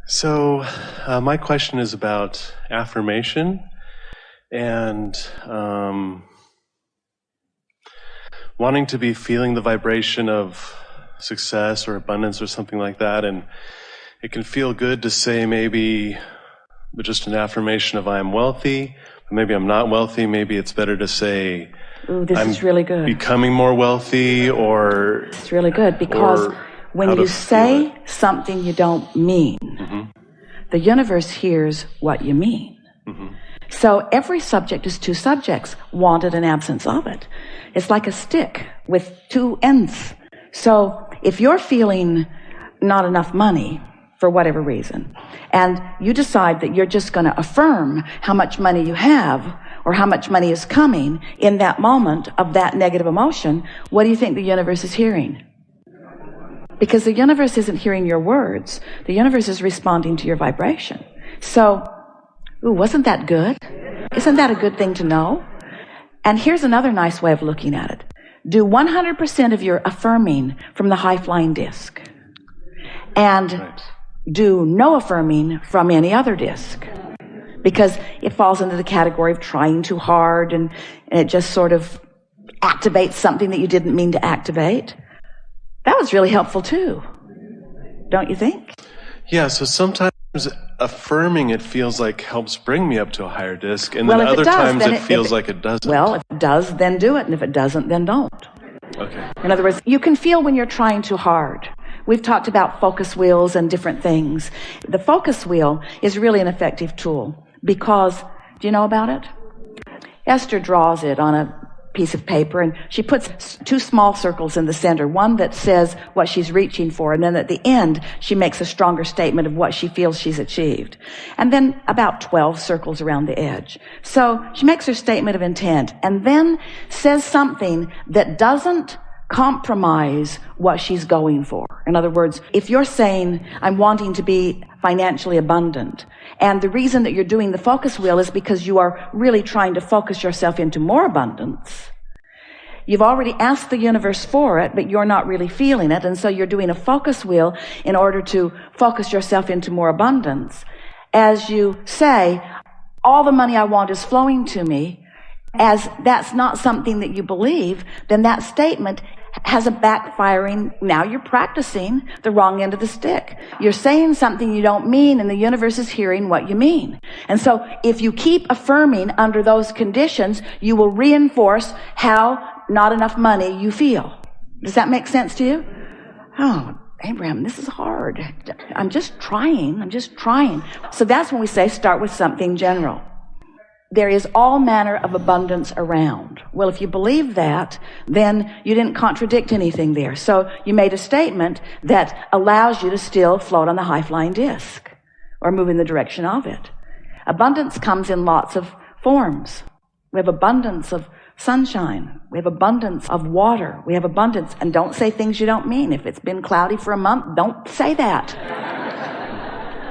So, my question is about affirmation and wanting to be feeling the vibration of success or abundance or something like that. And it can feel good to say maybe just an affirmation of I am wealthy, but maybe I'm not wealthy. Maybe it's better to say this is really good. Becoming more wealthy, or it's really good because when you say something you don't mean, the universe hears what you mean. So every subject is two subjects, wanted and absence of it. It's like a stick with two ends. So if you're feeling not enough money for whatever reason, and you decide that you're just going to affirm how much money you have or how much money is coming in that moment of that negative emotion, what do you think the universe is hearing? Because the universe isn't hearing your words. The universe is responding to your vibration. So, wasn't that good? Isn't that a good thing to know? And here's another nice way of looking at it. Do 100% of your affirming from the high-flying disc. And do no affirming from any other disc. Because it falls into the category of trying too hard and it just sort of activates something that you didn't mean to activate. That was really helpful too, don't you think? Yeah, so sometimes affirming it feels like helps bring me up to a higher disc, and then other times it feels like it doesn't. Well, if it does, then do it, and if it doesn't, then don't. Okay. In other words, you can feel when you're trying too hard. We've talked about focus wheels and different things. The focus wheel is really an effective tool because, do you know about it? Esther draws it on a piece of paper, and she puts two small circles in the center, one that says what she's reaching for, and then at the end she makes a stronger statement of what she feels she's achieved, and then about 12 circles around the edge. So she makes her statement of intent and then says something that doesn't compromise what she's going for. In other words, if you're saying I'm wanting to be financially abundant, and the reason that you're doing the focus wheel is because you are really trying to focus yourself into more abundance. You've already asked the universe for it, but you're not really feeling it, and so you're doing a focus wheel in order to focus yourself into more abundance. As you say, all the money I want is flowing to me, as that's not something that you believe, then that statement has a backfiring. Now you're practicing the wrong end of the stick. You're saying something you don't mean, and the universe is hearing what you mean. And so if you keep affirming under those conditions, you will reinforce how not enough money you feel. Does that make sense to you? Oh, Abraham, this is hard. I'm just trying. So that's when we say start with something general. There is all manner of abundance around. Well, if you believe that, then you didn't contradict anything there. So you made a statement that allows you to still float on the high-flying disc or move in the direction of it. Abundance comes in lots of forms. We have abundance of sunshine. We have abundance of water. We have abundance. And don't say things you don't mean. If it's been cloudy for a month, don't say that.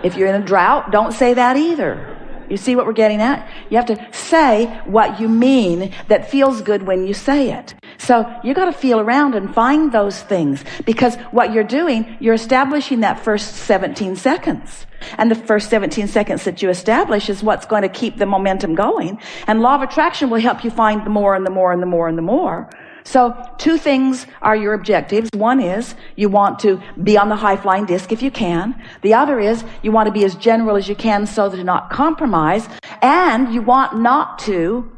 If you're in a drought, don't say that either. You see what we're getting at? You have to say what you mean that feels good when you say it. So you got to feel around and find those things, because what you're doing, you're establishing that first 17 seconds. And the first 17 seconds that you establish is what's going to keep the momentum going. And law of attraction will help you find the more and the more and the more and the more. So two things are your objectives. One is you want to be on the high-flying disc if you can. The other is you want to be as general as you can so that you not compromise. And you want not to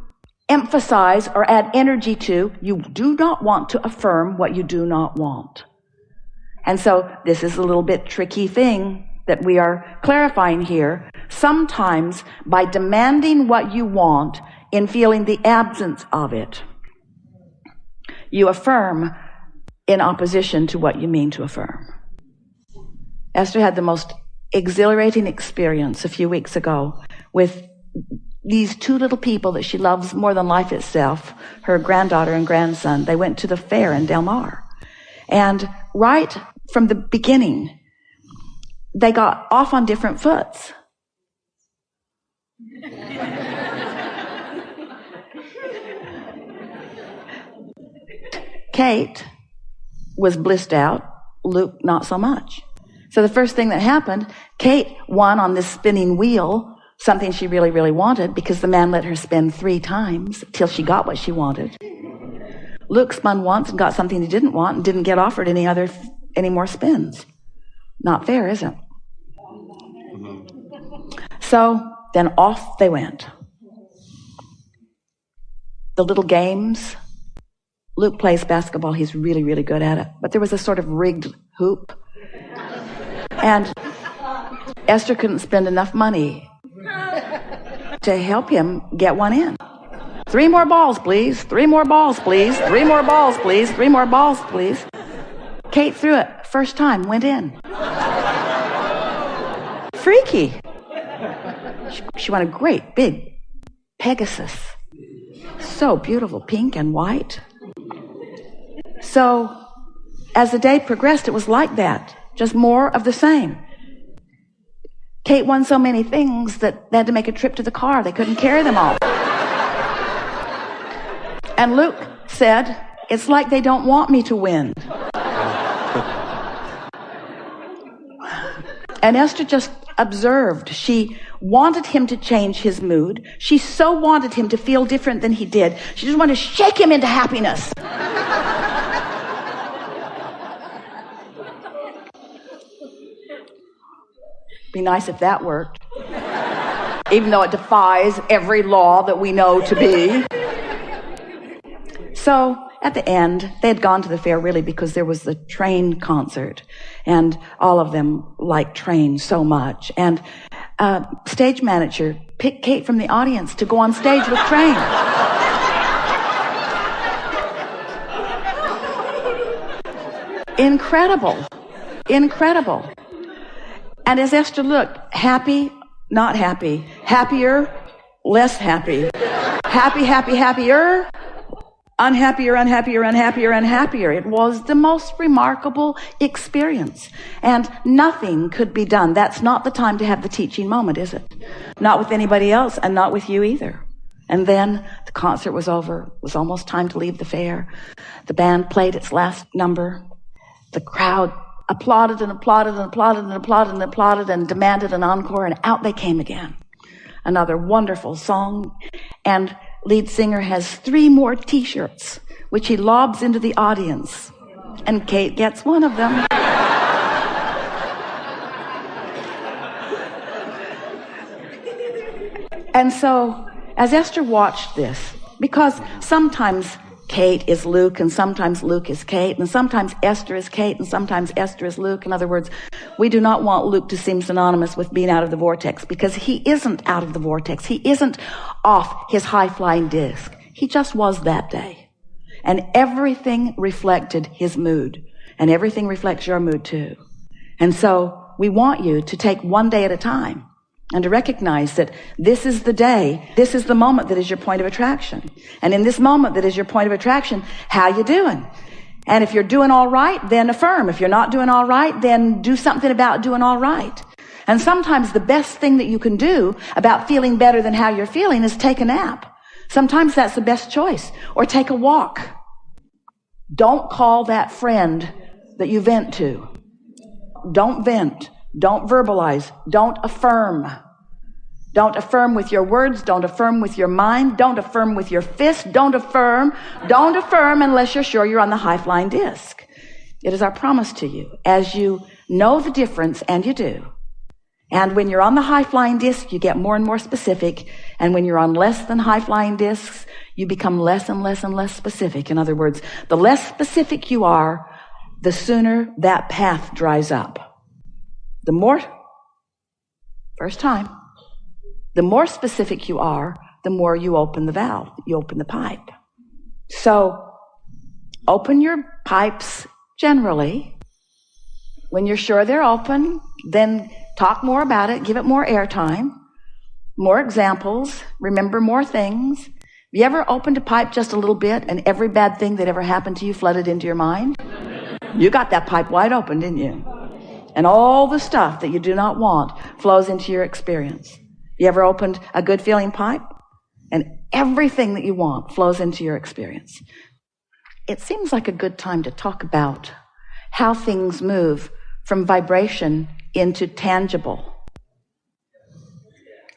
emphasize or add energy to, you do not want to affirm what you do not want. And so this is a little bit tricky thing that we are clarifying here. Sometimes by demanding what you want in feeling the absence of it, you affirm in opposition to what you mean to affirm. Esther had the most exhilarating experience a few weeks ago with these two little people that she loves more than life itself, her granddaughter and grandson. They went to the fair in Del Mar. And right from the beginning, they got off on different foots. Kate was blissed out, Luke not so much. So the first thing that happened, Kate won on this spinning wheel, something she really, really wanted, because the man let her spin 3 times till she got what she wanted. Luke spun once and got something he didn't want and didn't get offered any more spins. Not fair, is it? So then off they went. The little games. Luke plays basketball. He's really, really good at it. But there was a sort of rigged hoop. And Esther couldn't spend enough money to help him get one in. 3 more balls, please. 3 more balls, please. 3 more balls, please. 3 more balls, please. Kate threw it. First time, went in. Freaky. She won a great big Pegasus. So beautiful, pink and white. So as the day progressed, it was like that. Just more of the same. Kate won so many things that they had to make a trip to the car. They couldn't carry them all. And Luke said, it's like they don't want me to win. And Esther just observed. She wanted him to change his mood. She so wanted him to feel different than he did. She just wanted to shake him into happiness. Be nice if that worked. Even though it defies every law that we know to be. So at the end, they had gone to the fair really because there was the Train concert. And all of them liked Train so much. And stage manager picked Kate from the audience to go on stage with Train. Incredible. Incredible. And as Esther looked, happy, not happy, happier, less happy, happy, happy, happier, unhappier, unhappier, unhappier, unhappier. It was the most remarkable experience. And nothing could be done. That's not the time to have the teaching moment, is it? Not with anybody else and not with you either. And then the concert was over. It was almost time to leave the fair. The band played its last number. The crowd applauded and applauded and applauded and applauded and applauded and demanded an encore, and out they came again. Another wonderful song. And lead singer has 3 more t-shirts, which he lobs into the audience. And Kate gets one of them. And so, as Esther watched this, because sometimes Kate is Luke, and sometimes Luke is Kate, and sometimes Esther is Kate, and sometimes Esther is Luke. In other words, we do not want Luke to seem synonymous with being out of the vortex, because he isn't out of the vortex. He isn't off his high-flying disc. He just was that day. And everything reflected his mood, and everything reflects your mood too. And so we want you to take one day at a time, and to recognize that this is the day, this is the moment that is your point of attraction. And in this moment that is your point of attraction, how you doing? And if you're doing all right, then affirm. If you're not doing all right, then do something about doing all right. And sometimes the best thing that you can do about feeling better than how you're feeling is take a nap. Sometimes that's the best choice. Or take a walk. Don't call that friend that you vent to. Don't vent. Don't verbalize. Don't affirm. Don't affirm with your words. Don't affirm with your mind. Don't affirm with your fist. Don't affirm. Don't affirm unless you're sure you're on the high-flying disc. It is our promise to you. As you know the difference, and you do. And when you're on the high-flying disc, you get more and more specific. And when you're on less than high-flying discs, you become less and less and less specific. In other words, the less specific you are, the sooner that path dries up. The more specific you are, the more you open the valve, you open the pipe. So open your pipes generally. When you're sure they're open, then talk more about it, give it more airtime, more examples, remember more things. Have you ever opened a pipe just a little bit and every bad thing that ever happened to you flooded into your mind? You got that pipe wide open, didn't you? And all the stuff that you do not want flows into your experience. You ever opened a good feeling pipe? And everything that you want flows into your experience. It seems like a good time to talk about how things move from vibration into tangible.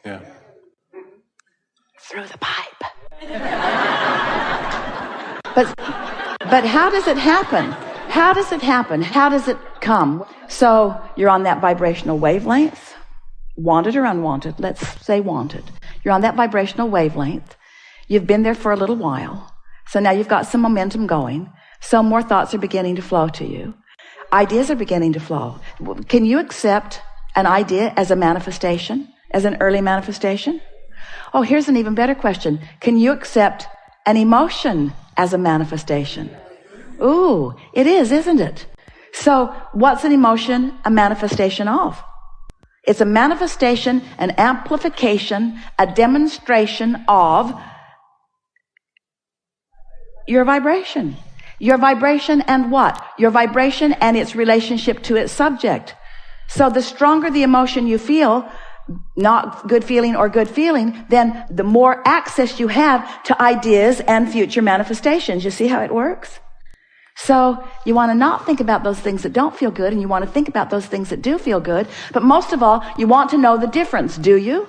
Yeah. Through the pipe. But how does it happen? How does it happen? How does it come? So you're on that vibrational wavelength, wanted or unwanted. Let's say wanted. You're on that vibrational wavelength. You've been there for a little while. So now you've got some momentum going. So more thoughts are beginning to flow to you. Ideas are beginning to flow. Can you accept an idea as a manifestation, as an early manifestation? Oh, here's an even better question. Can you accept an emotion as a manifestation? Ooh, it is, isn't it? So what's an emotion a manifestation of? It's a manifestation, an amplification, a demonstration of your vibration. Your vibration and what? Your vibration and its relationship to its subject. So the stronger the emotion you feel, not good feeling or good feeling, then the more access you have to ideas and future manifestations. You see how it works? So you want to not think about those things that don't feel good, and you want to think about those things that do feel good. But most of all, you want to know the difference, do you?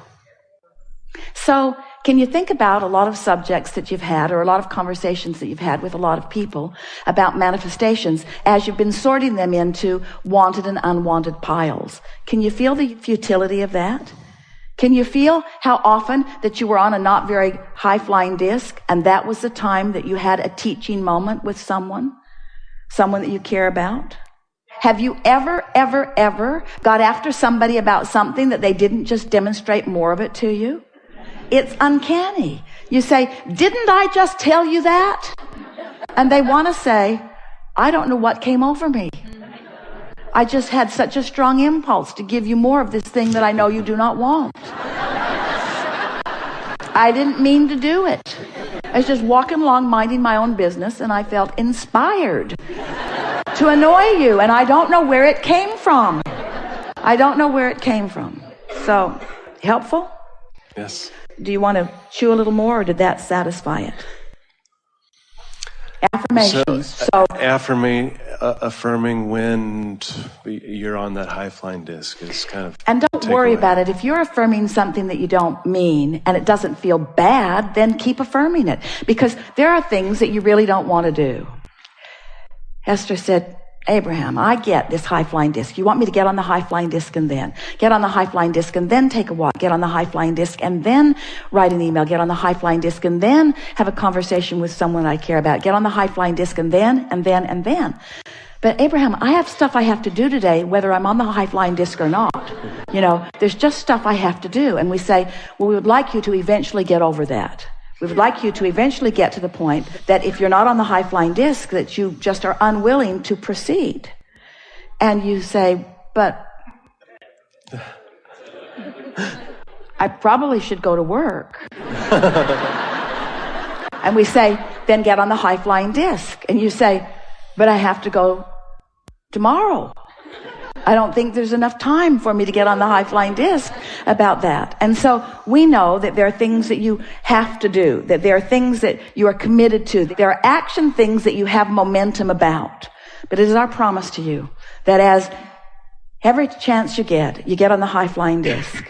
So can you think about a lot of subjects that you've had, or a lot of conversations that you've had with a lot of people about manifestations as you've been sorting them into wanted and unwanted piles? Can you feel the futility of that? Can you feel how often that you were on a not very high-flying disc, and that was the time that you had a teaching moment with someone that you care about? Have you ever got after somebody about something that they didn't just demonstrate more of it to you? It's uncanny. You say, didn't I just tell you that? And they want to say, I don't know what came over me. I just had such a strong impulse to give you more of this thing that I know you do not want. I didn't mean to do it. I was just walking along minding my own business, and I felt inspired to annoy you, and I don't know where it came from. I don't know where it came from. So, helpful? Yes. Do you want to chew a little more, or did that satisfy it? Affirmations. Affirming when you're on that high-flying disc is kind of... And don't worry about it. If you're affirming something that you don't mean and it doesn't feel bad, then keep affirming it. Because there are things that you really don't want to do. Esther said, Abraham, I get this high-flying disc. You want me to get on the high-flying disc and then get on the high-flying disc and then take a walk, get on the high-flying disc and then write an email, get on the high-flying disc and then have a conversation with someone I care about, get on the high-flying disc and then. But Abraham, I have stuff I have to do today, whether I'm on the high-flying disc or not. You know, there's just stuff I have to do. And we say, well, we would like you to eventually get over that. We would like you to eventually get to the point that if you're not on the high-flying disc, that you just are unwilling to proceed. And you say, but I probably should go to work. And we say, then get on the high-flying disc. And you say, but I have to go tomorrow. I don't think there's enough time for me to get on the high-flying disc about that. And so we know that there are things that you have to do, that there are things that you are committed to, that there are action things that you have momentum about. But it is our promise to you that as every chance you get on the high-flying disc.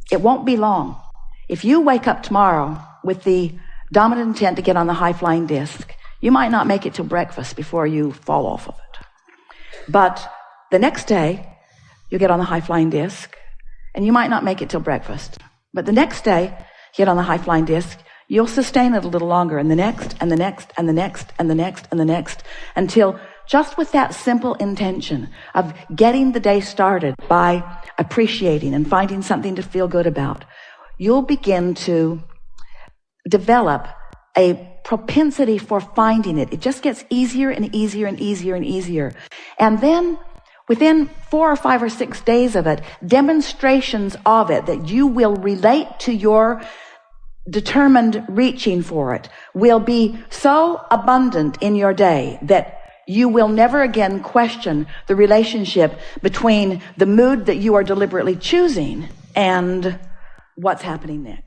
It won't be long. If you wake up tomorrow with the dominant intent to get on the high-flying disc, you might not make it till breakfast before you fall off of it. But the next day, you get on the high-flying disc, and you might not make it till breakfast. But the next day, you get on the high-flying disc, you'll sustain it a little longer, and the next, and the next, and the next, and the next, and the next, until just with that simple intention of getting the day started by appreciating and finding something to feel good about, you'll begin to develop a propensity for finding it. It just gets easier and easier and easier and easier. And then within 4 or 5 or 6 days of it, demonstrations of it that you will relate to your determined reaching for it will be so abundant in your day that you will never again question the relationship between the mood that you are deliberately choosing and what's happening next.